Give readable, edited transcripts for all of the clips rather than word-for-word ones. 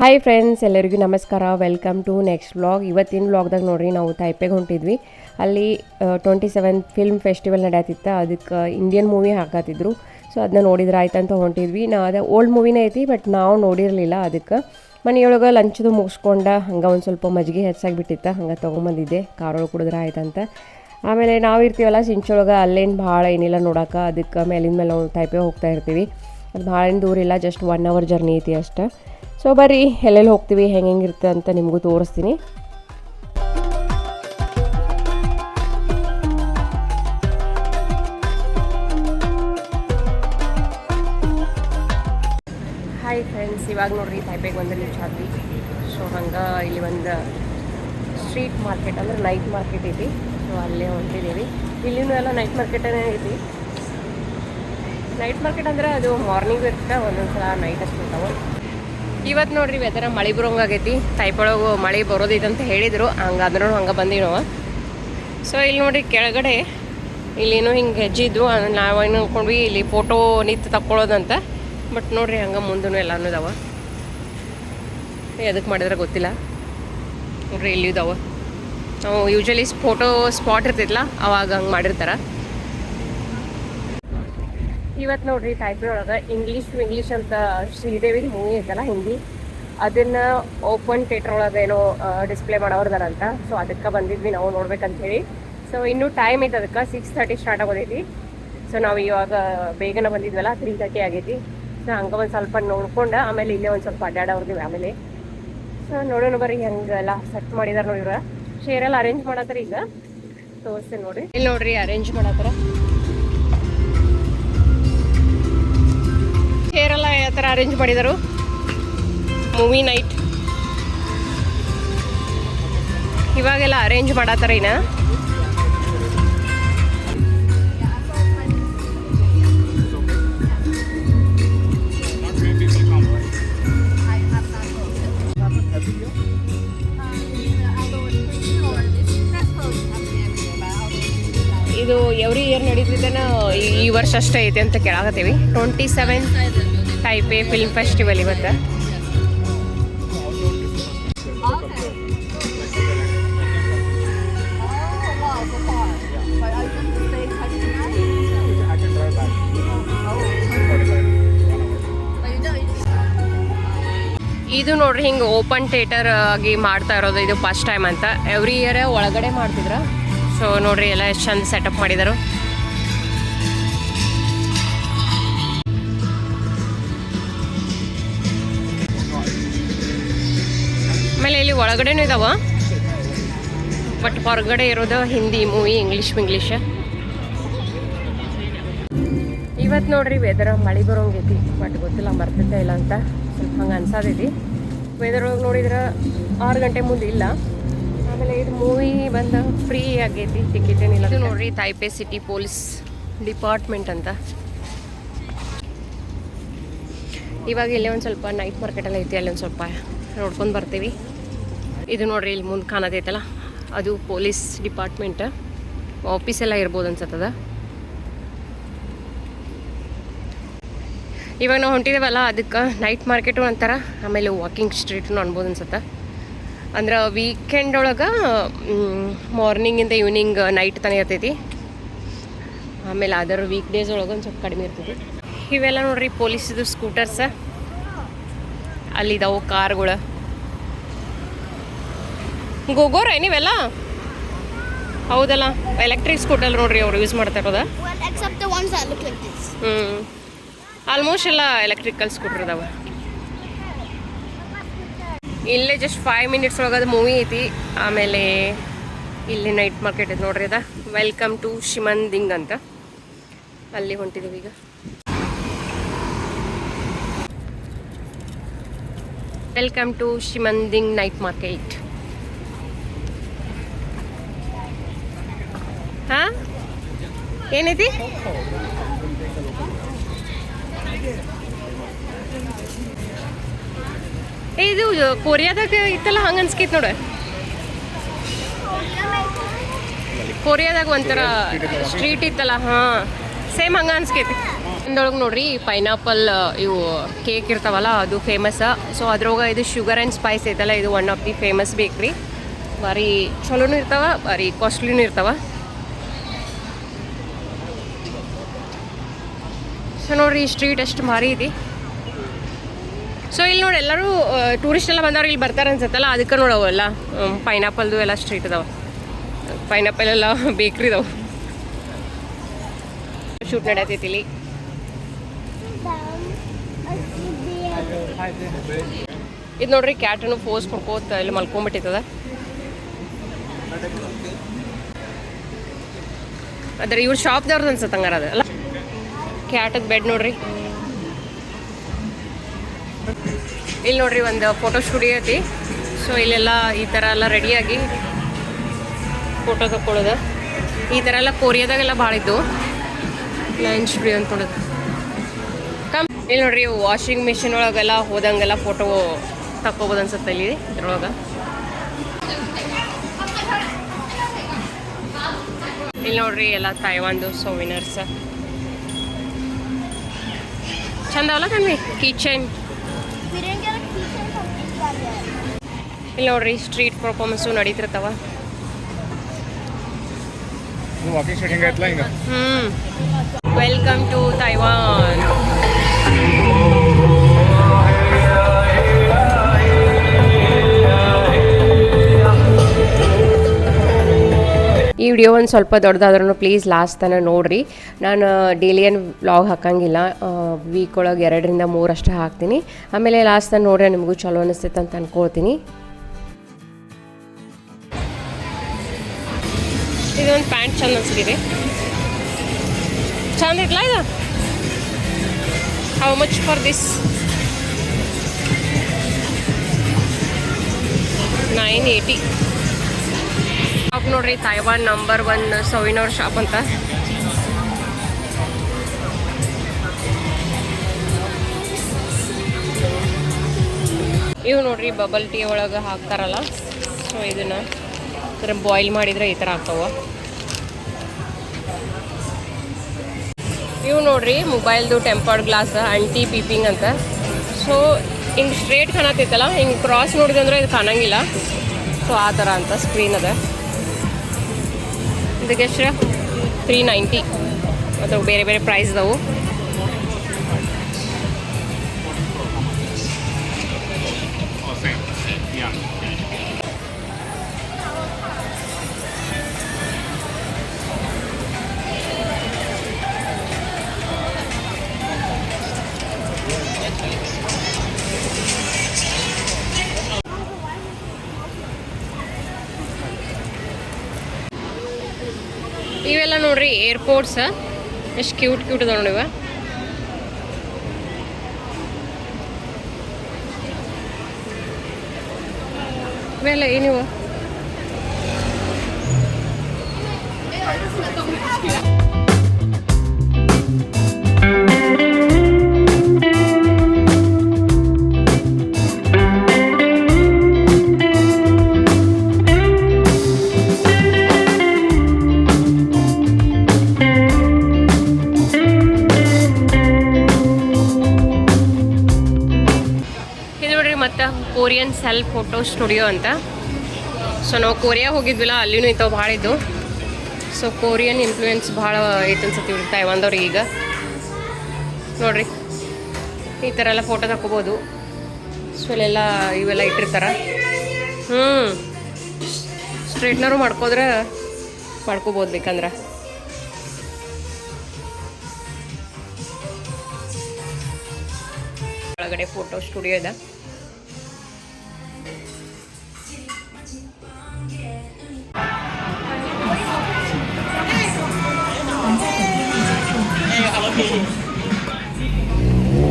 Hi friends, ಎಲ್ಲರಿಗೂ ನಮಸ್ಕಾರ. Welcome to next vlog. ಇವತ್ತಿನ ವ್ಲಾಗ್ದಾಗ ನೋಡ್ರಿ ನಾವು ತೈಪೆಗೆ ಹೊಂಟಿದ್ವಿ. ಅಲ್ಲಿ 27 ಫಿಲ್ಮ್ ಫೆಸ್ಟಿವಲ್ ನಡೆಯತ್ತಿತ್ತು. ಅದಕ್ಕೆ ಇಂಡಿಯನ್ ಮೂವಿ ಹಾಕತ್ತಿದ್ರು. ಸೊ ಅದನ್ನ ನೋಡಿದ್ರೆ ಆಯ್ತಂತ ಹೊಂಟಿದ್ವಿ. ಅದೇ ಓಲ್ಡ್ ಮೂವಿನೇ ಐತಿ, ಬಟ್ ನಾವು ನೋಡಿರಲಿಲ್ಲ. ಅದಕ್ಕೆ ಮನೆಯೊಳಗೆ ಲಂಚ್ದು ಮುಗಿಸ್ಕೊಂಡ ಹಂಗೆ ಒಂದು ಸ್ವಲ್ಪ ಮಜ್ಜಿಗೆ ಹೆಚ್ಚಾಗಿಬಿಟ್ಟಿತ್ತು. ಹಂಗೆ ತೊಗೊಂಬಂದಿದ್ದೆ, ಕಾರೊಳಗೆ ಕುಡಿದ್ರೆ ಆಯ್ತಂತ. ಆಮೇಲೆ ನಾವು ಇರ್ತೀವಲ್ಲ ಸಿಂಚೊಳಗೆ, ಅಲ್ಲೇನು ಭಾಳ ಏನಿಲ್ಲ ನೋಡೋಕೆ. ಅದಕ್ಕೆ ಮೇಲಿಂದ ಮೇಲೆ ನಾವು ತೈಪೆ ಹೋಗ್ತಾ ಇರ್ತೀವಿ. ಅದು ಭಾಳ ಏನು ದೂರ ಇಲ್ಲ, ಜಸ್ಟ್ 1 hour ಜರ್ನಿ ಐತಿ ಅಷ್ಟೇ. ಸೊ ಬರ್ರಿ, ಎಲ್ಲೆಲ್ಲಿ ಹೋಗ್ತೀವಿ, ಹೆಂಗಿರುತ್ತೆ ಅಂತ ನಿಮಗೂ ತೋರಿಸ್ತೀನಿ. ಹಾಯ್ ಫ್ರೆಂಡ್ಸ್, ಇವಾಗ ನೋಡ್ರಿ ತೈಪೆಗೆ ಒಂದು ರೀಚ್ ಆದ್ವಿ. ಸೊ ಹಂಗೆ ಇಲ್ಲಿ ಒಂದು ಸ್ಟ್ರೀಟ್ ಮಾರ್ಕೆಟ್ ಅಂದ್ರೆ ನೈಟ್ ಮಾರ್ಕೆಟ್ ಐತಿ. ಸೊ ಅಲ್ಲೇ ಹೊಂಟಿದ್ದೀವಿ. ಇಲ್ಲಿನೂ ಎಲ್ಲ ನೈಟ್ ಮಾರ್ಕೆಟೇ ಐತಿ. ನೈಟ್ ಮಾರ್ಕೆಟ್ ಅಂದರೆ ಅದು ಮಾರ್ನಿಂಗ್ ಇರುತ್ತೆ, ಒಂದೊಂದು ಸಲ ನೈಟ್ ಅಷ್ಟು ಇರ್ತಾವೆ. ಇವತ್ತು ನೋಡ್ರಿ ವೆದರ ಮಳೆ ಬರೋಂಗಾಗೈತಿ. ತೈಪೊಳಗೆ ಮಳೆ ಬರೋದೈತೆ ಅಂತ ಹೇಳಿದರು. ಹಂಗಾದ್ರೂ ಹಂಗೆ ಬಂದೀವಿ ನಾವು. ಸೊ ಇಲ್ಲಿ ನೋಡ್ರಿ ಕೆಳಗಡೆ ಇಲ್ಲೇನೋ ಹಿಂಗೆ ಹೆಜ್ಜಿದ್ದು, ನಾವೇನು ಅಂದ್ಕೊಂಡ್ವಿ ಇಲ್ಲಿ ಫೋಟೋ ನಿಂತು ತಕ್ಕೊಳ್ಳೋದಂತ. ಬಟ್ ನೋಡ್ರಿ ಹಂಗೆ ಮುಂದೂ ಎಲ್ಲನೂ ಇದಾವೆ. ಎದಕ್ಕೆ ಮಾಡಿದ್ರೆ ಗೊತ್ತಿಲ್ಲ. ನೋಡ್ರಿ ಇಲ್ಲಿ ಇದಾವೆ. ನಾವು ಯೂಶ್ವಲಿ ಫೋಟೋ ಸ್ಪಾಟ್ ಇರ್ತೈತಲ್ಲ, ಅವಾಗ ಹಂಗೆ ಮಾಡಿರ್ತಾರೆ. ಇವತ್ತು ನೋಡ್ರಿ ತೈಪೆ ಒಳಗೆ ಇಂಗ್ಲೀಷ್ ಅಂತ ಶ್ರೀದೇವಿ ಮೂವಿ ಐತಲ್ಲ ಹಿಂದಿ, ಅದನ್ನು ಓಪನ್ ಥಿಯೇಟ್ರ್ ಒಳಗೆ ಏನೋ ಡಿಸ್ಪ್ಲೇ ಮಾಡೋರ್ದಾರಂತ. ಸೊ ಅದಕ್ಕೆ ಬಂದಿದ್ವಿ ನಾವು ನೋಡ್ಬೇಕಂತ ಹೇಳಿ. ಸೊ ಇನ್ನೂ ಟೈಮ್ ಐತೆ, ಅದಕ್ಕೆ 6:30 ಸ್ಟಾರ್ಟ್ ಆಗೋದೈತಿ. ಸೊ ನಾವು ಇವಾಗ ಬೇಗನೆ ಬಂದಿದ್ವಲ್ಲ, 3:30 ಆಗೈತಿ. ಸೊ ಹಂಗೆ ಒಂದು ಸ್ವಲ್ಪ ನೋಡ್ಕೊಂಡು ಆಮೇಲೆ ಇಲ್ಲೇ ಒಂದು ಸ್ವಲ್ಪ ಅಡ್ಡಾಡೋರ್ದಿವಿ ಆಮೇಲೆ. ಸೊ ನೋಡೋಣ ಬರ್ರಿ ಹೆಂಗೆಲ್ಲ ಸೆಟ್ ಮಾಡಿದಾರೆ ನೋಡಿ. ಇವ್ರ ಶೇರೆಲ್ಲ ಅರೇಂಜ್ ಮಾಡತ್ತಾರ. ಈಗ ತೋರಿಸ್ತೇನೆ ನೋಡ್ರಿ. ಇಲ್ಲಿ ನೋಡ್ರಿ ಅರೇಂಜ್ ಮಾಡತ್ತಾರ. ಚೇರೆಲ್ಲ ಯಾವ ಥರ ಅರೇಂಜ್ ಮಾಡಿದರು. ಮೂವಿ ನೈಟ್ ಇವಾಗೆಲ್ಲ ಅರೇಂಜ್ ಮಾಡತ್ತಾರ. ಇನ್ನ ಇದು ಎವ್ರಿ ಇಯರ್ ನಡೀತಿದ್ದೇನೆ, ಈ ವರ್ಷ ಅಷ್ಟೇ ಐತೆ ಅಂತ ಕೇಳಾಕತ್ತೀವಿ. 27 ತೈಪೆ ಫಿಲ್ಮ್ ಫೆಸ್ಟಿವಲ್ ಇವತ್ತು. ಇದು ನೋಡ್ರಿ ಹಿಂಗೆ ಓಪನ್ ಥಿಯೇಟರ್ ಆಗಿ ಮಾಡ್ತಾ ಇರೋದು. ಇದು ಫಸ್ಟ್ ಟೈಮ್ ಅಂತ. ಎವ್ರಿ ಇಯರ್ ಒಳಗಡೆ ಮಾಡ್ತಿದ್ರು. ಸೊ ನೋಡ್ರಿ ಎಲ್ಲ ಎಷ್ಟು ಚಂದ ಸೆಟಪ್ ಮಾಡಿದರು. ಆಮೇಲೆ ಇಲ್ಲಿ ಒಳಗಡೆನೂ ಇದಾವ, ಬಟ್ ಹೊರಗಡೆ ಇರೋದು ಹಿಂದಿ ಮೂವಿ, ಇಂಗ್ಲೀಷ್. ಇವತ್ತು ನೋಡ್ರಿ ವೆದರ್ ಮಳೆ ಬರೋಂಗೈತಿ, ಬಟ್ ಗೊತ್ತಿಲ್ಲ ಬರ್ತೈತೆ ಇಲ್ಲ ಅಂತ. ಸ್ವಲ್ಪ ಹಂಗೆ ಅನ್ಸತೈತಿ. ವೆದರ್ ಒಳಗೆ ನೋಡಿದ್ರೆ 6 ಗಂಟೆ ಮುಂದೆ ಇಲ್ಲ. ಆಮೇಲೆ ಇದು ಮೂವಿ ಬಂದ ಫ್ರೀ ಆಗೈತಿ, ಟಿಕೆಟ್ ಏನಿಲ್ಲ. ಇದು ನೋಡ್ರಿ ತೈಪೆ ಸಿಟಿ ಪೊಲೀಸ್ ಡಿಪಾರ್ಟ್ಮೆಂಟ್ ಅಂತ. ಇವಾಗ ಇಲ್ಲೇ ಒಂದು ಸ್ವಲ್ಪ ನೈಟ್ ಮಾರ್ಕೆಟೆಲ್ಲ ಐತಿ, ಅಲ್ಲಿ ಒಂದು ಸ್ವಲ್ಪ ನೋಡ್ಕೊಂಡು ಬರ್ತೀವಿ. ಇದು ನೋಡ್ರಿ ಇಲ್ಲಿ ಮುಂದೆ ಕಾಣತೈತಲ್ಲ, ಅದು ಪೊಲೀಸ್ ಡಿಪಾರ್ಟ್ಮೆಂಟ್. ಆಫೀಸ್ ಎಲ್ಲ ಇರ್ಬೋದು ಅನ್ಸತ್ತದ. ಇವಾಗ ನಾವು ಹೊಂಟಿದ್ದೇವಲ್ಲ, ಅದಕ್ಕೆ ನೈಟ್ ಮಾರ್ಕೆಟು ಅಂತಾರ. ಆಮೇಲೆ ವಾಕಿಂಗ್ ಸ್ಟ್ರೀಟು ಅನ್ಬೋದು ಅನ್ಸತ್ತೆ. ಅಂದ್ರೆ ವೀಕೆಂಡ್ ಒಳಗೆ ಮಾರ್ನಿಂಗಿಂದ ಈವ್ನಿಂಗ್ ನೈಟ್ ತನಕ ಇರ್ತೈತಿ. ಆಮೇಲೆ ಅದರ ವೀಕ್ ಡೇಸ್ ಒಳಗೆ ಒಂದು ಸ್ವಲ್ಪ ಕಡಿಮೆ ಇರ್ತೈತಿ. ಇವೆಲ್ಲ ನೋಡ್ರಿ ಪೊಲೀಸಿದು ಸ್ಕೂಟರ್ಸ. ಅಲ್ಲಿದ್ದಾವೆ ಕಾರ್ಗಳು. ಗೋಗೋರ ನೀವೆಲ್ಲ ಹೌದಲ್ಲ, ಎಲೆಕ್ಟ್ರಿಕ್ ಸ್ಕೂಟರ್ ನೋಡ್ರಿ ಅವ್ರು ಯೂಸ್ ಮಾಡ್ತಾ ಇರೋದ. ಆಲ್ಮೋಸ್ಟ್ ಎಲ್ಲ ಎಲೆಕ್ಟ್ರಿಕಲ್ ಸ್ಕೂಟರ್ ಇದಾವೆ. ಇಲ್ಲೇ ಜಸ್ಟ್ 5 minutes ಒಳಗದು ಮೂವಿ ಐತಿ. ಆಮೇಲೆ ಇಲ್ಲಿ ನೈಟ್ ಮಾರ್ಕೆಟ್ ಐತೆ ನೋಡ್ರಿ. ಅದ ವೆಲ್ಕಮ್ ಟು ಶಿಮಂದಿಂಗ್ ಅಂತ. ಅಲ್ಲಿ ಹೊಂಟಿದ್ದೀವಿ ಈಗ. Welcome to Ximending night market. ಹಾಂ ಏನೈತಿ? ಇದು ಕೊರಿಯಾದಾಗ ಇತ್ತಲ್ಲ, ಹಂಗೆ ಅನ್ಸ್ಕೈತಿ ನೋಡು. ಕೊರಿಯಾದಾಗ ಒಂಥರ ಸ್ಟ್ರೀಟ್ ಇತ್ತಲ್ಲ, ಹಾಂ ಸೇಮ್ ಹಂಗೆ ಅನ್ಸ್ಕೈತಿ. ಇಂದೊಳಗೆ ನೋಡ್ರಿ ಪೈನಾಪಲ್ ಇವು ಕೇಕ್ ಇರ್ತಾವಲ್ಲ ಅದು ಫೇಮಸ್. ಸೊ ಅದ್ರೊಳಗೆ ಇದು ಶುಗರ್ ಆ್ಯಂಡ್ ಸ್ಪೈಸ್ ಐತಲ್ಲ, ಇದು ಒನ್ ಆಫ್ ದಿ ಫೇಮಸ್ ಬೇಕ್ರಿ. ಭಾರಿ ಚಲೋನು ಇರ್ತಾವ, ಭಾರಿ ಕಾಸ್ಟ್ಲಿನೂ ಇರ್ತಾವ. ಸೊ ನೋಡ್ರಿ ಈ ಸ್ಟ್ರೀಟ್ ಎಷ್ಟು ಭಾರಿ ಐತಿ. ಸೊ ಇಲ್ಲಿ ನೋಡಿ ಎಲ್ಲರೂ ಟೂರಿಸ್ಟ್ ಎಲ್ಲ ಬಂದವ್ರು ಇಲ್ಲಿ ಬರ್ತಾರೆ ಅನ್ಸತ್ತಲ್ಲ, ಅದಕ್ಕೆ ನೋಡವೆಲ್ಲ ಪೈನಾಪಲ್ದು ಎಲ್ಲ ಸ್ಟ್ರೀಟ್ ಅದಾವ. ಪೈನಾಪಲ್ ಎಲ್ಲ ಬೇಕ್ರಿ ಇದಾವೆ. ಶೂಟ್ ನಡೆಯತೈತಿ ಇಲ್ಲಿ. ಇದು ನೋಡ್ರಿ ಕ್ಯಾಟನ್ನು ಪೋಸ್ ಕೊಡ್ಕೋತ ಇಲ್ಲಿ ಮಲ್ಕೊಂಡ್ಬಿಟ್ಟಿರ್ತದ. ಅದ್ರ ಇವ್ರ ಶಾಪ್ದವ್ರದ್ದು ಅನ್ಸತ್ತೆ ಹಂಗಾರ ಅದ ಅಲ್ಲ. ಕ್ಯಾಟದ ಬೆಡ್ ನೋಡ್ರಿ. ಇಲ್ಲಿ ನೋಡ್ರಿ ಒಂದು ಫೋಟೋ ಸ್ಟುಡಿಯೋ ಐತಿ. ಸೊ ಇಲ್ಲೆಲ್ಲ ಈ ಥರ ಎಲ್ಲ ರೆಡಿಯಾಗಿ ಫೋಟೋ ತಕ್ಕೊಳ್ಳೋದು. ಈ ಥರ ಎಲ್ಲ ಕೊರಿಯಾದಾಗೆಲ್ಲ ಭಾಳ ಇದ್ದು ಲೈನ್ ಸ್ಟುಡಿಯೋ ಅಂತ ನೋಡೋದು. ಇಲ್ಲಿ ನೋಡ್ರಿ ವಾಷಿಂಗ್ ಮಿಷಿನ್ ಒಳಗೆಲ್ಲ ಹೋದಂಗೆಲ್ಲ ಫೋಟೋ ತಕ್ಕೋಬೋದು ಅನ್ಸುತ್ತೆ ಇಲ್ಲಿ ಇದ್ರೊಳಗೆ. ಇಲ್ಲಿ ನೋಡ್ರಿ ಎಲ್ಲ ತೈವಾನ್ದು ಸೋವಿನರ್ಸ್ ಚಂದ ಅವಲ್ಲ ಕಮ್ಮಿ ಕಿಚನ್. ಇಲ್ಲಿ ನೋಡ್ರಿ ಸ್ಟ್ರೀಟ್ ಪರ್ಫಾರ್ಮೆನ್ಸು ನಡೀತಿರ್ತಾವ. Welcome to Taiwan. ಈ ವಿಡಿಯೋ ಒಂದು ಸ್ವಲ್ಪ ದೊಡ್ಡದಾದ್ರೂ ಪ್ಲೀಸ್ ಲಾಸ್ಟ್ ತನಕ ನೋಡಿರಿ. ನಾನು ಡೈಲಿ ಏನು ವ್ಲಾಗ್ ಹಾಕಂಗಿಲ್ಲ, ವೀಕ್ ಒಳಗೆ 2ರಿಂದ 3 ಅಷ್ಟೇ ಹಾಕ್ತೀನಿ. ಆಮೇಲೆ ಲಾಸ್ಟ್ ತನಕ ನೋಡ್ರೆ ನಿಮಗೂ ಚಲೋ ಅನಿಸ್ತೈತೆ ಅಂತ ಅಂದ್ಕೊಳ್ತೀನಿ. ಇದೊಂದು ಪ್ಯಾಂಟ್ ಚಂದ ಅನಿಸ್ತಿದೆ. ಚಂದ ಇಟ್ಲ ಇದು. How much for this? 980. Shop ನೋಡ್ರಿ ತೈವಾನ್ ನಂಬರ್ 1 ಸವಿನೋರ್ ಶಾಪ್ ಅಂತ. ಇವು ನೋಡ್ರಿ ಬಬಲ್ ಟೀ ಒಳಗೆ ಹಾಕ್ತಾರಲ್ಲ, ಸೊ ಇದನ್ನ ಬಾಯ್ಲ್ ಮಾಡಿದ್ರೆ ಈ ಥರ ಆಗ್ತಾವ. ಇವು ನೋಡ್ರಿ ಮೊಬೈಲ್ದು ಟೆಂಪರ್ಡ್ ಗ್ಲಾಸ್ ಆಂಟಿ ಪೀಪಿಂಗ್ ಅಂತ. ಸೊ ಹಿಂಗೆ ಸ್ಟ್ರೇಟ್ ಕಾಣತೈತಲ್ಲ, ಹಿಂಗೆ ಕ್ರಾಸ್ ನೋಡಿದೆ ಅಂದರೆ ಇದು ಕಾಣಂಗಿಲ್ಲ. ಸೊ ಆ ಥರ ಅಂತ ಸ್ಕ್ರೀನ್ ಅದ. ಇದಕ್ಕೆ ಎಷ್ಟು? 390. ಮತ್ತು ಬೇರೆ ಬೇರೆ ಪ್ರೈಸ್ ಅದಾವು. ಇವೆಲ್ಲ ನೋಡ್ರಿ ಏರ್ಪೋರ್ಟ್ಸ್ ಎಷ್ಟು ಕ್ಯೂಟ್ ಕ್ಯೂಟ್ ಅದಾವ ನೋಡಿವ. ಇವೆಲ್ಲ ಏನಿವ? ಮತ್ತು ಕೊರಿಯನ್ ಸೆಲ್ಫ್ ಫೋಟೋ ಸ್ಟುಡಿಯೋ ಅಂತ. ಸೊ ನಾವು ಕೊರಿಯಾ ಹೋಗಿದ್ವಿಲ್ಲ, ಅಲ್ಲಿನೂ ಇಂಥವು ಭಾಳ ಇದ್ದು. ಸೊ ಕೊರಿಯನ್ ಇನ್ಫ್ಲೂಯೆನ್ಸ್ ಭಾಳ ಐತೆ ಅನ್ಸತ್ತೆ ಇವ್ರಿಗೆ ತೈವಾನ್ದವ್ರಿಗೆ. ಈಗ ನೋಡ್ರಿ ಈ ಥರ ಎಲ್ಲ ಫೋಟೋ ತಗೋಬೋದು. ಸೊ ಇಲ್ಲೆಲ್ಲ ಇವೆಲ್ಲ ಇಟ್ಟಿರ್ತಾರೆ. ಸ್ಟ್ರೇಟ್ನರು ಮಾಡ್ಕೋಬೋದು ಬೇಕಂದ್ರೆ. ಒಳಗಡೆ ಫೋಟೋ ಸ್ಟುಡಿಯೋ ಇದೆ.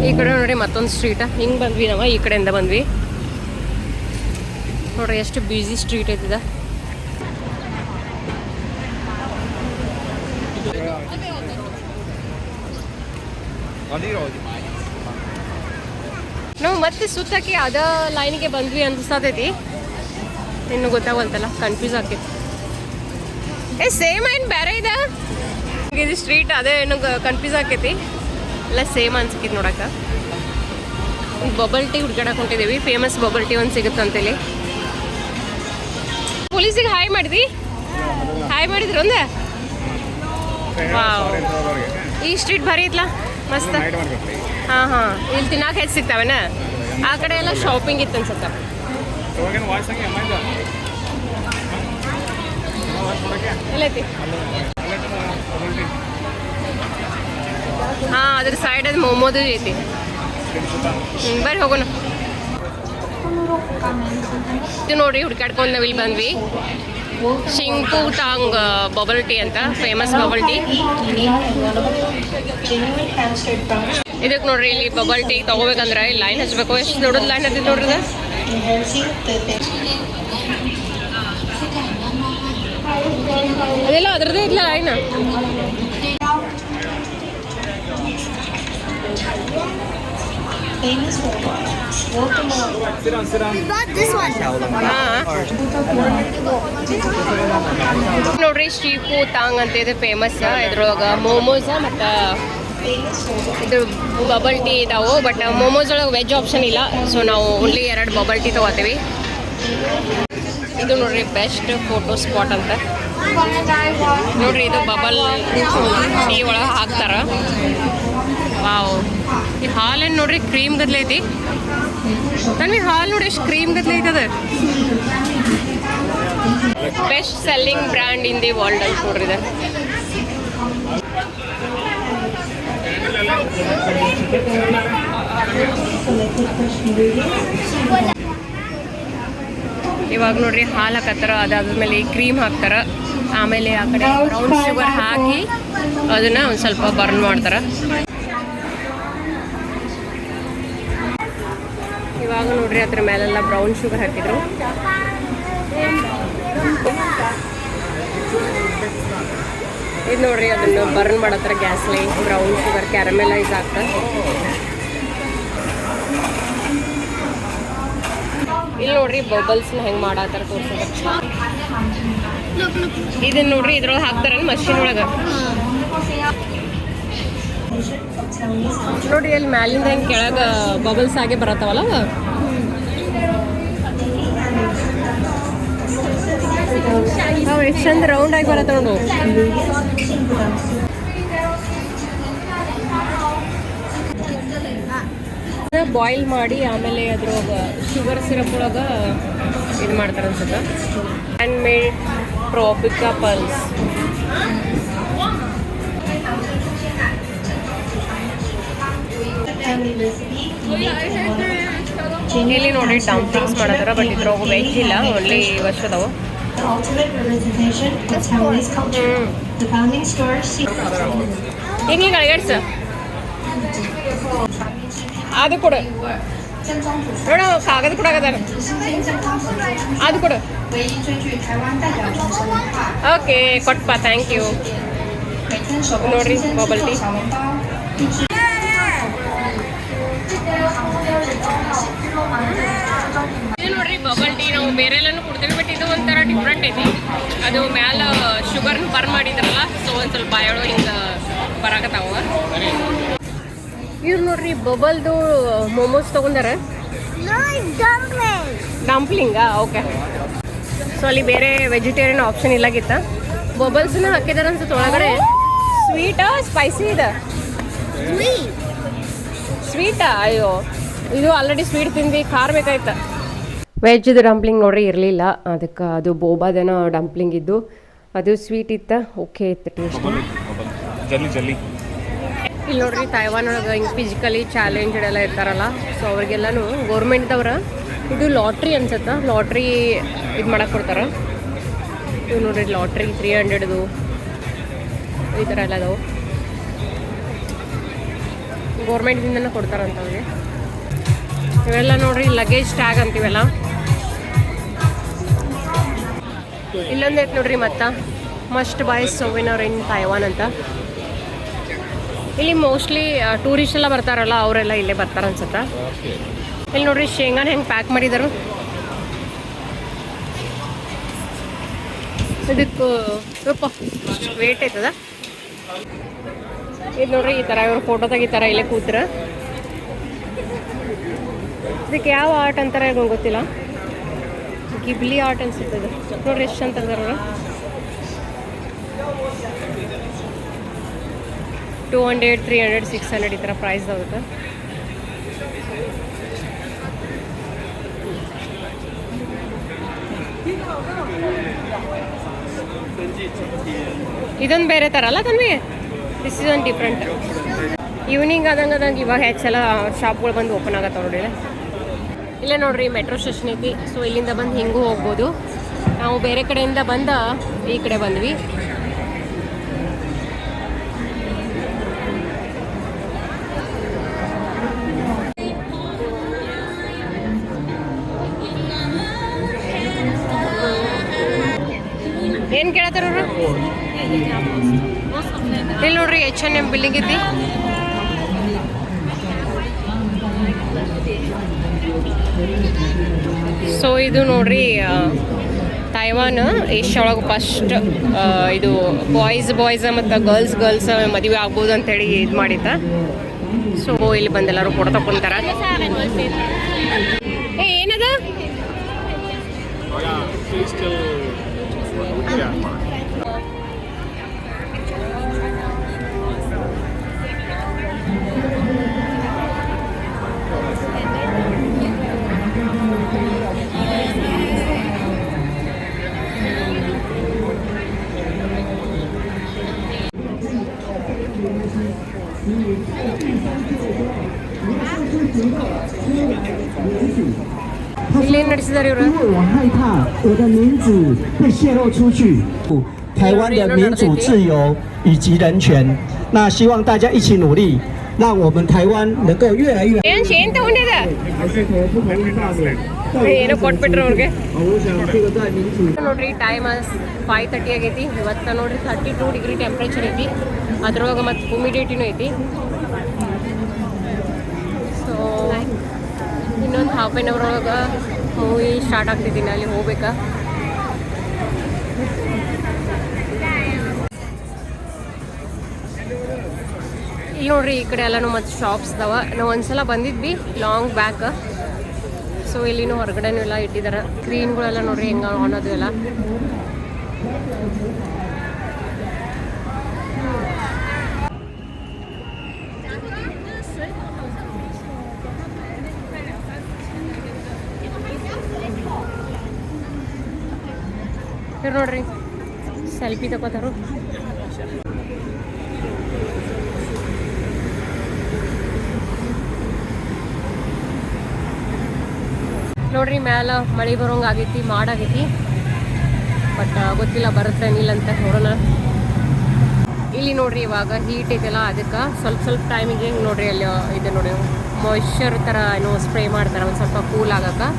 ಈ ಕಡೆ ನೋಡ್ರಿ ಮತ್ತೊಂದು ಸ್ಟ್ರೀಟ್. ಹಿಂಗೆ ಬಂದ್ವಿ ನಾವು, ಈ ಕಡೆಯಿಂದ ಬಂದ್ವಿ. ನೋಡ್ರಿ ಎಷ್ಟು ಬ್ಯುಸಿ ಸ್ಟ್ರೀಟ್ ಐತಿದ. ನಾವು ಮತ್ತೆ ಸುತ್ತಾಕಿ ಅದ ಲೈನಿಗೆ ಬಂದ್ವಿ ಅನ್ಸ್ತೈತಿ. ಇನ್ನು ಗೊತ್ತಾಗಲ್ತಲ್ಲ, ಕನ್ಫ್ಯೂಸ್ ಆಕೈತಿ. ಸೇಮ್ ಏನು ಬೇರೆ ಇದೆ ಇದು ಸ್ಟ್ರೀಟ್, ಅದೇ ಏನು ಕನ್ಫ್ಯೂಸ್ ಆಕೈತಿ. ಎಲ್ಲ ಸೇಮ್ ಅನ್ಸಿದ್ದು ನೋಡಕ್ಕೆ. ಈಗ ಬಬಲ್ ಟೀ ಹುಡ್ಕಾಡಕ್ಕೆ ಹೊಂಟಿದ್ದೀವಿ. ಫೇಮಸ್ ಬಬಲ್ ಟೀ ಒಂದು ಸಿಗುತ್ತಂತೇಳಿ. ಪೊಲೀಸಿಗೆ ಹಾಯ್ ಮಾಡಿದ್ವಿ. ಹಾಯ್ ಮಾಡಿದ್ರು ಒಂದೇ. ವಾವ್, ಈ ಸ್ಟ್ರೀಟ್ ಭಾರಿ ಇತ್ತಲ್ಲ, ಮಸ್ತ್. ಹಾಂ ಹಾಂ, ಇಲ್ಲಿ ತಿನ್ನಕ್ಕೆ ಹೆಚ್ಚು ಸಿಗ್ತಾವೇನ? ಆ ಕಡೆ ಎಲ್ಲ ಶಾಪಿಂಗ್ ಇತ್ತು ಅನ್ಸುತ್ತೆ. ಎಲ್ಲೈತಿ? ಹಾಂ, ಅದ್ರ ಸೈಡ್ ಅದು ಮೊಮೋದು ಐತಿ. ಬರ್ರಿ ಹೋಗೋಣ. ಇದು ನೋಡಿ ಹುಡ್ಕಾಡ್ಕೊಂಡು ನಾವು ಇಲ್ಲಿ ಬಂದ್ವಿ. ಶಿಂಕು ಟಾಂಗ್ ಬಬಲ್ ಟೀ ಅಂತ, ಫೇಮಸ್ ಬಬಲ್ ಟೀ. ಇದಕ್ಕೆ ನೋಡ್ರಿ, ಇಲ್ಲಿ ಬಬಲ್ ಟೀ ತೊಗೋಬೇಕಂದ್ರೆ ಇಲ್ಲಿ ಲೈನ್ ಹಚ್ಬೇಕು. ಎಷ್ಟು ದೊಡ್ಡದು ಲೈನ್ ಹತ್ತಿದ್ ನೋಡ್ರಿ. ಅದೆಲ್ಲ ಅದ್ರದ್ದೇ ಇಲ್ಲ ಲೈನ್. ನೋಡ್ರಿ, ಶೀಪು ತಾಂಗ್ ಅಂತ ಇದೆ ಫೇಮಸ್. ಇದ್ರೊಳಗೆ ಮೋಮೋಸ್ ಮತ್ತು ಇದು ಬಬಲ್ ಟೀ ಇದಾವೆ. ಬಟ್ ಮೋಮೋಸ್ ಒಳಗೆ ವೆಜ್ ಆಪ್ಷನ್ ಇಲ್ಲ, ಸೊ ನಾವು ಓನ್ಲಿ 2 ಬಬಲ್ ಟೀ ತೊಗೋತೀವಿ. ಇದು ನೋಡ್ರಿ ಬೆಸ್ಟ್ ಫೋಟೋ ಸ್ಪಾಟ್ ಅಂತ ನೋಡ್ರಿ. ಇದು ಬಬಲ್ ಟೀ ಒಳಗೆ ಹಾಕ್ತಾರ. ವಾವ್, ಈ ಹಾಲೇನು ನೋಡ್ರಿ ಕ್ರೀಮ್ ಗದ್ಲೆ ಐತಿ. ನನಗೆ ಹಾಲು ನೋಡಿ ಎಷ್ಟು ಕ್ರೀಮ್ ಗದ್ಲೆ ಐತದ. Best selling brand in the world ಅಂತ ನೋಡ್ರಿ ಇದು. ಇವಾಗ ನೋಡ್ರಿ ಹಾಲು ಹಾಕತ್ತಾರ, ಅದಾದ್ಮೇಲೆ ಕ್ರೀಮ್ ಹಾಕ್ತಾರ, ಆಮೇಲೆ ಆ ಕಡೆ ಬ್ರೌನ್ ಶುಗರ್ ಹಾಕಿ ಅದನ್ನ ಒಂದು ಸ್ವಲ್ಪ ಬರ್ನ್ ಮಾಡ್ತಾರ. ಇವಾಗ ನೋಡ್ರಿ ಅದ್ರ ಮೇಲೆಲ್ಲ ಬ್ರೌನ್ ಶುಗರ್ ಹಾಕಿದ್ರು. ಇದು ನೋಡ್ರಿ ಅದನ್ನು ಬರ್ನ್ ಮಾಡತ್ತಾರ ಗ್ಯಾಸ್ಲಿ. ಬ್ರೌನ್ ಶುಗರ್ ಕ್ಯಾರಮೆಲೈಸ್ ಆಗ್ತದೆ. ಇಲ್ಲಿ ನೋಡ್ರಿ ಬಬಲ್ಸ್ನ ಹೆಂಗೆ ಮಾಡತ್ತಾರ ತೋರ್ಸೋದ. ಇದನ್ನ ನೋಡ್ರಿ ಇದ್ರೊಳಗೆ ಹಾಕ್ತಾರ ಮಷಿನ್ ಒಳಗೆ. ನೋಡಿ ಅಲ್ಲಿ ಮ್ಯಾಲಿಂದ ಹೆಂಗೆ ಕೆಳಗೆ ಬಬಲ್ಸ್ ಆಗಿ ಬರತ್ತಾವಲ್ಲ, ಅವು ಎಷ್ಟು ಚಂದ ರೌಂಡ್ ಆಗಿ ಬರತ್ತ ನೋಡು. ಬಾಯ್ಲ್ ಮಾಡಿ ಆಮೇಲೆ ಅದ್ರೊಳಗೆ ಶುಗರ್ ಸಿರಪ್ ಒಳಗೆ ಇದು ಮಾಡ್ತಾರೆ ಅನ್ಸುತ್ತೆ. Hand made tapioca pearls. ಇಲ್ಲಿ ನೋಡಿ ಡಂಪ್ಲಿಂಗ್ಸ್ ಮಾಡತ್ತಾರ. ಬಟ್ ಇದ್ರೊಳಗೆ ವೆಜ್ ಇಲ್ಲ, ಓನ್ಲಿ ವರ್ಷದವು. ಹಿಂಗೆ ಅಳಗಾಡ್ಸ ಅದು ಕೊಡು ನೋಡ, ಕಾಗದ ಕೊಡಾಗದಾರ, ಅದು ಕೊಡು. ಓಕೆ ಕೊಟ್ಪ, ಥ್ಯಾಂಕ್ ಯು. ನೋಡ್ರಿ ಬಬಲ್ ಟೀ. ಇದು ನೋಡ್ರಿ ಬಬಲ್ ಟೀ. ನಾವು ಬೇರೆ ಎಲ್ಲನೂ ಕೊಡ್ತೀವಿ, ಬಟ್ ಇದು ಒಂಥರ ಡಿಫ್ರೆಂಟ್ ಐತಿ. ಅದು ಮ್ಯಾಲ ಶುಗರ್ನ ಬರ್ನ್ ಮಾಡಿದ್ರಲ್ಲ, ಸೊ ಒಂದು ಸ್ವಲ್ಪ ಬಾಯೊಳಗೆ ಹಿಂಗೆ ಬರಾಕತ್ತಾವ. ಇವ್ರು ನೋಡ್ರಿ ಬಬಲ್ದು ಮೋಮೋಸ್ ತೊಗೊಂಡಾರ. ಡಂಪ್ಲಿಂಗಾ? ಓಕೆ. ಸೊ ಅಲ್ಲಿ ಬೇರೆ ವೆಜಿಟೇರಿಯನ್ ಆಪ್ಷನ್ ಇಲ್ಲಾಗಿತ್ತ. ಬಬಲ್ಸ್ನ ಹಾಕಿದಾರ ಅನ್ಸುತ್ತೆ ಒಳಗಡೆ. ಸ್ವೀಟಾ ಸ್ಪೈಸಿ ಇದೆ? ಸ್ವೀಟಾ? ಅಯ್ಯೋ, ಇದು ಆಲ್ರೆಡಿ ಸ್ವೀಟ್ ತಿಂದು ಖಾರ ಬೇಕಾಯ್ತ. ವೆಜ್ದು ಡಂಪ್ಲಿಂಗ್ ನೋಡ್ರಿ ಇರಲಿಲ್ಲ, ಅದಕ್ಕೆ ಅದು ಬೋಬಾದೇನೋ ಡಂಪ್ಲಿಂಗ್ ಇದ್ದು, ಅದು ಸ್ವೀಟ್ ಇತ್ತ. ಓಕೆ ಇತ್ತು ಟೇಸ್ಟ್. ಇಲ್ಲಿ ನೋಡ್ರಿ ತೈವಾನ್ ಒಳಗೆ ಹಿಂಗೆ ಫಿಸಿಕಲಿ ಚಾಲೆಂಜ್ಡ್ ಎಲ್ಲ ಇರ್ತಾರಲ್ಲ, ಸೊ ಅವ್ರಿಗೆಲ್ಲನೂ ಗೌರ್ಮೆಂಟ್ದವ್ರ ಇದು ಲಾಟ್ರಿ ಅನ್ಸುತ್ತೆ. ಲಾಟ್ರಿ ಇದು ಮಾಡಕ್ಕೆ ಕೊಡ್ತಾರೆ. ಇವು ನೋಡ್ರಿ ಲಾಟ್ರಿ 300ದು ಈ ಥರ ಎಲ್ಲ ಅದಾವೆ. ಗೌರ್ಮೆಂಟ್ದಿಂದನೇ ಕೊಡ್ತಾರಂತ ಅವ್ರಿಗೆ. ಇವೆಲ್ಲ ನೋಡ್ರಿ ಲಗೇಜ್ ಟ್ಯಾಗ್ ಅಂತೀವಲ್ಲ. ಇಲ್ಲೊಂದು ಐತೆ ನೋಡ್ರಿ ಮತ್ತೆ ಮಸ್ಟ್ ಬೈ ಸೋವಿನರ್ ಇನ್ ತೈವಾನ್ ಅಂತ. ಇಲ್ಲಿ ಮೋಸ್ಟ್ಲಿ ಟೂರಿಸ್ಟ್ ಎಲ್ಲ ಬರ್ತಾರಲ್ಲ, ಅವರೆಲ್ಲ ಇಲ್ಲೇ ಬರ್ತಾರೆ ಅನ್ಸುತ್ತೆ. ಇಲ್ಲಿ ನೋಡ್ರಿ ಶೇಂಗಾನ ಹೆಂಗೆ ಪ್ಯಾಕ್ ಮಾಡಿದರು. ಇದಕ್ಕೆ ವೇಟ್ ಐತದ. ಇದು ನೋಡ್ರಿ ಈ ಥರ ಇವ್ರು ಫೋಟೋ ತೆಗಿತಾರೆ ಇಲ್ಲೇ ಕೂತ್ರ. ಇದಕ್ಕೆ ಯಾವ ಆರ್ಟ್ ಅಂತಾರೆ ಗೊತ್ತಿಲ್ಲ. ಗಿಬ್ಲಿ ಆರ್ಟ್ ಅನ್ಸುತ್ತೆ ಇದು. ನೋಡ್ರಿ ಎಷ್ಟು ಅಂತ ಇದಾರ. 200, 300, 600 ಈ ಥರ ಪ್ರೈಸ್ ಆಗುತ್ತೆ. ಇದೊಂದು ಬೇರೆ ಥರ ಅಲ್ಲ ತನ್ವಿ. ದಿಸ್ ಇಸ್ ಒಂದು ಡಿಫ್ರೆಂಟ್. ಈವ್ನಿಂಗ್ ಆದಂಗೆ ಇವಾಗ ಹೆಚ್ಚೆಲ್ಲ ಶಾಪ್ಗಳು ಬಂದು ಓಪನ್ ಆಗತ್ತೆ ನೋಡಿ. ಇಲ್ಲೇ ನೋಡ್ರಿ ಮೆಟ್ರೋ ಸ್ಟೇಷನ್ ಐತಿ. ಸೊ ಇಲ್ಲಿಂದ ಬಂದು ಹಿಂಗೂ ಹೋಗ್ಬೋದು. ನಾವು ಬೇರೆ ಕಡೆಯಿಂದ ಬಂದ ಈ ಕಡೆ ಬಂದ್ವಿ. ಏನು ಕೇಳತ್ತಾರ ಅವ್ರು? ಇಲ್ಲಿ ನೋಡ್ರಿ H&M ಬಿಲ್ಡಿಂಗ್ ಐತಿ. ಸೊ ಇದು ನೋಡ್ರಿ ತೈವಾನ್ ಏಷ್ಯಾ ಒಳಗೆ ಫಸ್ಟ್ ಇದು ಬಾಯ್ಸ್ ಮತ್ತು ಗರ್ಲ್ಸ್ ಮದುವೆ ಆಗ್ಬೋದು ಅಂತೇಳಿ ಇದು ಮಾಡಿತ್ತ. ಸೊ ಇಲ್ಲಿ ಬಂದೆಲ್ಲರೂ ಫೋಟೋ ತಗೊಂತಾರ. ಏನದ ಇಲ್ಲೇನು ನಡೆಸಿದಾರೆ ಇವರು?台湾的民主自由以及人权，那希望大家一起努力，让我们台湾能够越来越。ಏನು ತಗೊಂಡಿದ? ಏನೋ ಕೊಟ್ಬಿಟ್ರು ಅವ್ರಿಗೆ. ನೋಡ್ರಿ ಟೈಮ್ 5:30 ಆಗೈತಿ. ಇವತ್ತು ನೋಡ್ರಿ 32 ಡಿಗ್ರಿ ಟೆಂಪ್ರೇಚರ್ ಐತಿ. ಅದ್ರೊಳಗೆ ಮತ್ತು ಹ್ಯೂಮಿಡಿಟಿನೂ ಐತಿ. ಸೊ ಇನ್ನೊಂದು ಹಾಫ್ ಆನ್ ಅವರ್ ಒಳಗೆ ಮೂವಿ ಸ್ಟಾರ್ಟ್ ಆಗ್ತಿದ್ದೀನಿ. ಅಲ್ಲಿ ಹೋಗ್ಬೇಕಾ? ಇಲ್ಲಿ ನೋಡ್ರಿ ಈ ಕಡೆ ಎಲ್ಲನೂ ಮತ್ತು ಶಾಪ್ಸ್ ಅದಾವ. ನಾವು ಒಂದ್ಸಲ ಬಂದಿದ್ವಿ ಲಾಂಗ್ ಬ್ಯಾಕ್. ಸೊ ಇಲ್ಲಿನೂ ಹೊರಗಡೆನೂ ಎಲ್ಲ ಇಟ್ಟಿದ್ದಾರೆ. ಸ್ಕ್ರೀನ್ಗಳೆಲ್ಲ ನೋಡ್ರಿ ಹೆಂಗೆ ಅನ್ನೋದು ಎಲ್ಲ. ನೋಡ್ರಿ ಸೆಲ್ಫಿ ತಗೋತಾರು. ನೋಡ್ರಿ ಮ್ಯಾಲ ಮಳೆ ಬರೋಂಗೆ ಆಗೈತಿ, ಮಾಡಾಗೈತಿ. ಬಟ್ ಗೊತ್ತಿಲ್ಲ ಬರುತ್ತೆ ಏನಿಲ್ಲ ಅಂತ ನೋಡೋಣ. ಇಲ್ಲಿ ನೋಡ್ರಿ ಇವಾಗ ಹೀಟ್ ಐತೆಲ್ಲ, ಅದಕ್ಕೆ ಸ್ವಲ್ಪ ಟೈಮಿಗೆ ಹಿಂಗೆ ನೋಡ್ರಿ ಅಲ್ಲಿ ಇದೆ ನೋಡಿ ಮಾಯ್ಶ್ಚರ್ ಥರ ಏನೋ ಸ್ಪ್ರೇ ಮಾಡ್ತಾರೆ ಒಂದು ಸ್ವಲ್ಪ ಕೂಲ್ ಆಗಕ್ಕೆ.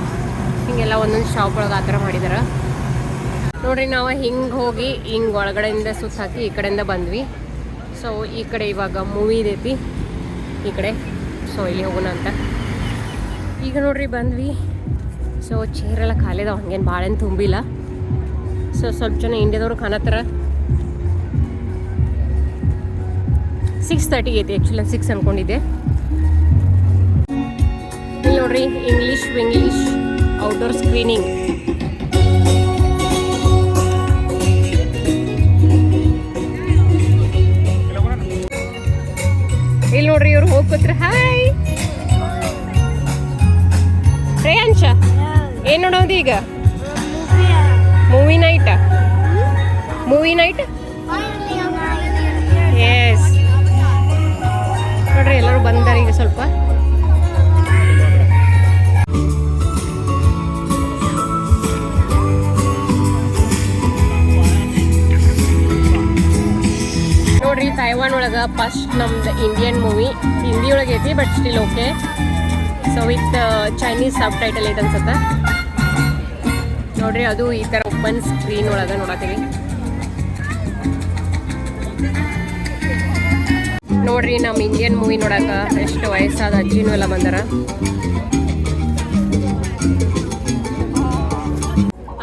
ಹಿಂಗೆಲ್ಲ ಒಂದೊಂದು ಶಾಪ್ ಒಳಗೆ ಆ ಥರ ಮಾಡಿದಾರೆ ನೋಡ್ರಿ. ನಾವು ಹಿಂಗೆ ಹೋಗಿ ಹಿಂಗೆ ಒಳಗಡೆಯಿಂದ ಸುತ್ತ ಹಾಕಿ ಈ ಕಡೆಯಿಂದ ಬಂದ್ವಿ. ಸೊ ಈ ಕಡೆ ಇವಾಗ ಮೂವಿ ಇದೈತಿ ಈ ಕಡೆ. ಸೊ ಇಲ್ಲಿ ಹೋಗೋಣ ಅಂತ ಈಗ ನೋಡ್ರಿ ಬಂದ್ವಿ. ಸೊ ಚೇರೆಲ್ಲ ಖಾಲಿ ಅದಾವ, ಹಂಗೇನು ಭಾಳೇನು ತುಂಬಿಲ್ಲ. ಸೊ ಸ್ವಲ್ಪ ಜನ ಇಂಡಿಯಾದವ್ರು ಕಾಣತ್ತಾರ. 6:30 ಐತಿ. ಆ್ಯಕ್ಚುಲಿ 6 ಅಂದ್ಕೊಂಡಿದ್ದೆ. ಇಲ್ಲಿ ನೋಡ್ರಿ ಇಂಗ್ಲೀಷ್ ಔಟ್ಡೋರ್ ಸ್ಕ್ರೀನಿಂಗ್. ಇಲ್ಲಿ ನೋಡ್ರಿ ಇವ್ರು ಹೋಗ್ಕೊತ್ರ. ಹಾಯ್ ಶ್ರೇಯಾಂಶ, ಏನು ನೋಡೋದು ಈಗ? ಮೂವಿ ನೈಟ್ ಎಸ್ ನೋಡ್ರಿ ಎಲ್ಲರೂ ಬಂದಾರ ಈಗ ಸ್ವಲ್ಪ. ನೋಡ್ರಿ ತೈವಾನ್ ಒಳಗೆ ಫಸ್ಟ್ ನಮ್ದು ಇಂಡಿಯನ್ ಮೂವಿ ಹಿಂದಿ ಒಳಗೆ ಐತಿ, but still okay. So with Chinese sub title ಐತೆ ಅನ್ಸುತ್ತೆ ನೋಡ್ರಿ. ಅದು ಈ ಥರ ಓಪನ್ ಸ್ಕ್ರೀನ್ ಒಳಗೆ ನೋಡತ್ತೀವಿ ನೋಡ್ರಿ. ನಮ್ಮ ಇಂಡಿಯನ್ ಮೂವಿ ನೋಡಕ್ಕೆ ಎಷ್ಟು ವಯಸ್ಸಾದ ಅಜ್ಜಿನೂ ಎಲ್ಲ ಬಂದಾರ.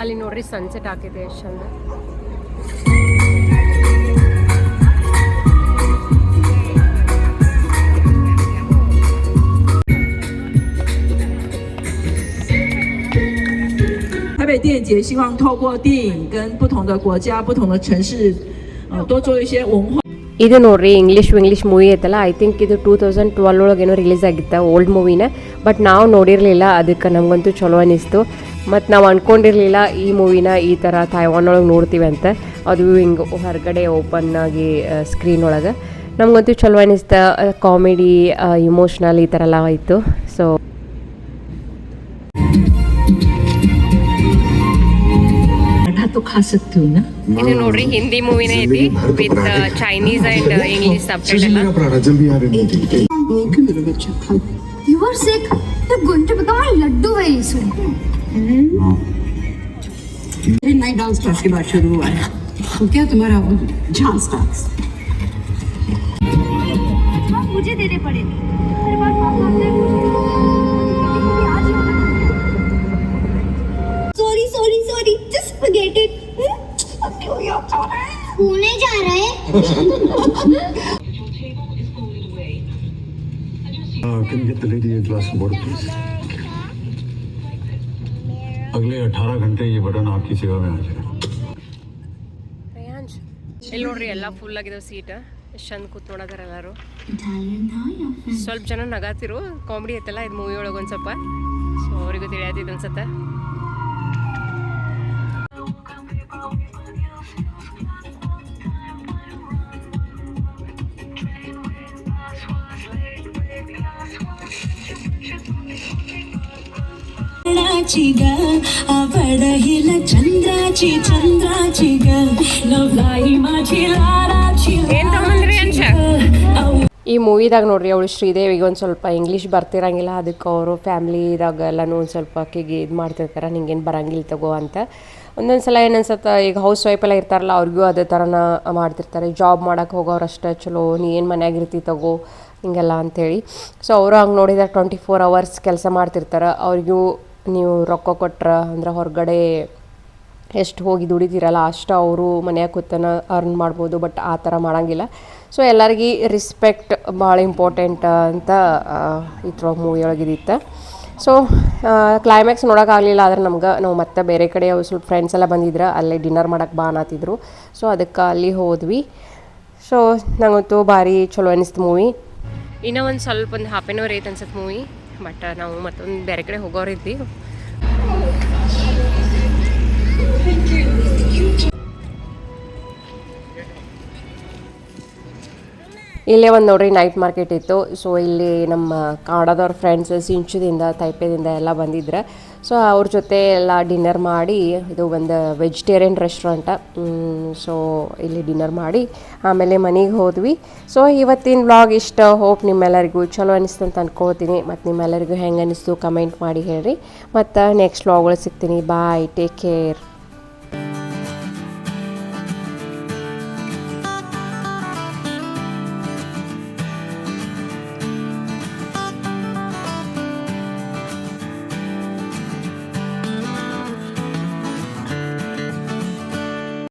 ಅಲ್ಲಿ ನೋಡ್ರಿ ಸನ್ಸೆಟ್ ಹಾಕಿದೆ ಎಷ್ಟು ಚಂದ. 北电影节希望透过电影跟不同的国家、不同的城市，多做一些文化。 ಇದು ನೋಡ್ರಿ ಇಂಗ್ಲೀಷ್ ಮೂವಿ ಐತಲ್ಲ, ಐ ಥಿಂಕ್ ಇದು 2012 ಒಳಗೇನೋ ರಿಲೀಸ್ ಆಗಿತ್ತು, ಓಲ್ಡ್ ಮೂವಿನ. ಬಟ್ ನಾವು ನೋಡಿರಲಿಲ್ಲ, ಅದಕ್ಕೆ ನಮಗಂತೂ ಚಲೋ ಅನ್ನಿಸ್ತು. ಮತ್ತು ನಾವು ಅಂದ್ಕೊಂಡಿರಲಿಲ್ಲ ಈ ಮೂವಿನ ಈ ಥರ ತೈವಾನ್ ಒಳಗೆ ನೋಡ್ತೀವಿ ಅಂತ. ಅದು ಹಿಂಗೆ ಹೊರಗಡೆ ಓಪನ್ ಆಗಿ ಸ್ಕ್ರೀನ್ ಒಳಗೆ ನಮಗಂತೂ ಚಲೋ ಅನ್ನಿಸ್ತು. ಕಾಮಿಡಿ, ಇಮೋಷ್ನಲ್ ಈ ಥರ ಎಲ್ಲ ಆಯಿತು. ಸೊ तो खा सकती हूँ ना। ಇದು ನೋಡ್ರಿ ಹಿಂದಿ ಮೂವಿನೇ ಐತಿ with Chinese and English subtitle. जल्दी आ रही थी You are sick. You're going to become a laddu very soon. नई डांस क्लास की बात शुरू हुआ है, तो क्या तुम्हारा डांस क्लास? मुझे देने पड़ेंगे। मेरे पास पापा आते हैं, आज ही होना। Sorry, just forget it. अब क्यों याद आ रहा है? पुणे जा रहा है? Can you get the lady a glass of water, please? अगले 18 घंटे ये बटन आपकी सेवा में आ जाएगा. ಇಲ್ಲಿ ನೋಡ್ರಿ ಎಲ್ಲ ಫುಲ್ ಆಗಿದಾವೆ ಸೀಟ್. ಎಷ್ಟು ಚಂದ ಕೂತ್ಕೊಳದಾರ ಎಲ್ಲರೂ. Italian था या फिर? ಸ್ವಲ್ಪ ಜನ ನಗಾತಿರು, ಕಾಮಿಡಿ ಐತಲ್ಲ ಇದು ಮೂವಿ ಒಳಗೆ ಒಂದು ಸ್ವಲ್ಪ. ಸೊ ಅವರಿಗೂ ತಿಳಿಯಾತಿದ್ದು ಅನ್ಸತ್ತೆ. ಈ ಮೂವಿದಾಗ ನೋಡ್ರಿ ಅವಳು ಶ್ರೀದೇವಿಗೆ ಒಂದು ಸ್ವಲ್ಪ ಇಂಗ್ಲೀಷ್ ಬರ್ತಿರಂಗಿಲ್ಲ, ಅದಕ್ಕೆ ಅವರು ಫ್ಯಾಮ್ಲಿದಾಗ ಎಲ್ಲನೂ ಒಂದು ಸ್ವಲ್ಪ ಆಕೆಗೆ ಇದು ಮಾಡ್ತಿರ್ತಾರೆ, ನಿಂಗೇನು ಬರಂಗಿಲ್ಲ ತಗೋ ಅಂತ. ಒಂದೊಂದು ಸಲ ಏನು ಅನ್ಸತ್ತೆ, ಈಗ ಹೌಸ್ ವೈಫ್ ಎಲ್ಲ ಇರ್ತಾರಲ್ಲ ಅವ್ರಿಗೂ ಅದೇ ಥರನ ಮಾಡ್ತಿರ್ತಾರೆ. ಜಾಬ್ ಮಾಡೋಕೆ ಹೋಗೋರು ಅಷ್ಟೇ ಚಲೋ, ನೀ ಏನು ಮನ್ಯಾಗ ಇರ್ತಿ ತಗೋ ಹಿಂಗೆಲ್ಲ ಅಂಥೇಳಿ. ಸೊ ಅವರು ಹಂಗೆ ನೋಡಿದಾಗ 24 hours ಕೆಲಸ ಮಾಡ್ತಿರ್ತಾರೆ. ಅವ್ರಿಗೂ ನೀವು ರೊಕ್ಕ ಕೊಟ್ರೆ ಅಂದ್ರೆ ಹೊರಗಡೆ ಎಷ್ಟು ಹೋಗಿ ದುಡಿತೀರಲ್ಲ ಅಷ್ಟು ಅವರು ಮನ್ಯಾಗ ಕೂತನ ಅರ್ನ್ ಮಾಡ್ಬೋದು. ಬಟ್ ಆ ಥರ ಮಾಡೋಂಗಿಲ್ಲ. ಸೊ ಎಲ್ಲರಿಗೂ ರಿಸ್ಪೆಕ್ಟ್ ಭಾಳ ಇಂಪಾರ್ಟೆಂಟ್ ಅಂತ ಇದ್ರ ಮೂವಿ ಒಳಗಿದಿತ್ತು. ಸೊ ಕ್ಲೈಮ್ಯಾಕ್ಸ್ ನೋಡೋಕ್ಕಾಗಲಿಲ್ಲ, ಆದರೆ ನಾವು ಮತ್ತೆ ಬೇರೆ ಕಡೆ ಸ್ವಲ್ಪ ಫ್ರೆಂಡ್ಸ್ ಎಲ್ಲ ಬಂದಿದ್ರು, ಅಲ್ಲೇ ಡಿನ್ನರ್ ಮಾಡೋಕ್ಕೆ ಬಾ ಅನ್ನತ್ತಿದ್ರು. ಸೊ ಅದಕ್ಕೆ ಅಲ್ಲಿ ಹೋದ್ವಿ. ಸೊ ನಂಗಂತೂ ಭಾರಿ ಚಲೋ ಅನ್ನಿಸ್ತು ಮೂವಿ. ಇನ್ನೂ ಒಂದು ಸ್ವಲ್ಪ ಒಂದು ಹಾಫ್ ಆನ್ ಅವರ್ ಐತೆ ಅನ್ಸತ್ತೆ ಮೂವಿ. ಬಟ್ ನಾವು ಮತ್ತೊಂದು ಬೇರೆ ಕಡೆ ಹೋಗೋರಿದ್ವಿ. ಇಲ್ಲೇ ಒಂದು ನೋಡ್ರಿ ನೈಟ್ ಮಾರ್ಕೆಟ್ ಇತ್ತು. ಸೊ ಇಲ್ಲಿ ನಮ್ಮ ಕನ್ನಡದವ್ರ ಫ್ರೆಂಡ್ಸ್ ಸಿಂಚುದಿಂದ ತೈಪೆದಿಂದ ಎಲ್ಲ ಬಂದಿದ್ರು. ಸೊ ಅವ್ರ ಜೊತೆ ಎಲ್ಲ ಡಿನ್ನರ್ ಮಾಡಿ, ಇದು ಒಂದು ವೆಜಿಟೇರಿಯನ್ ರೆಸ್ಟೋರೆಂಟ. ಸೊ ಇಲ್ಲಿ ಡಿನ್ನರ್ ಮಾಡಿ ಆಮೇಲೆ ಮನೆಗೆ ಹೋದ್ವಿ. ಸೊ ಇವತ್ತಿನ ವ್ಲಾಗ್ ಇಷ್ಟ. ಹೋಪ್ ನಿಮ್ಮೆಲ್ಲರಿಗೂ ಚಲೋ ಅನ್ನಿಸ್ತು ಅಂತ ಅಂದ್ಕೊಳ್ತೀನಿ. ಮತ್ತು ನಿಮ್ಮೆಲ್ಲರಿಗೂ ಹೆಂಗೆ ಅನ್ನಿಸ್ತು ಕಮೆಂಟ್ ಮಾಡಿ ಹೇಳ್ರಿ. ಮತ್ತು ನೆಕ್ಸ್ಟ್ ವ್ಲಾಗ್ ಒಳಗೆ ಸಿಗ್ತೀನಿ. ಬಾಯ್, ಟೇಕ್ ಕೇರ್.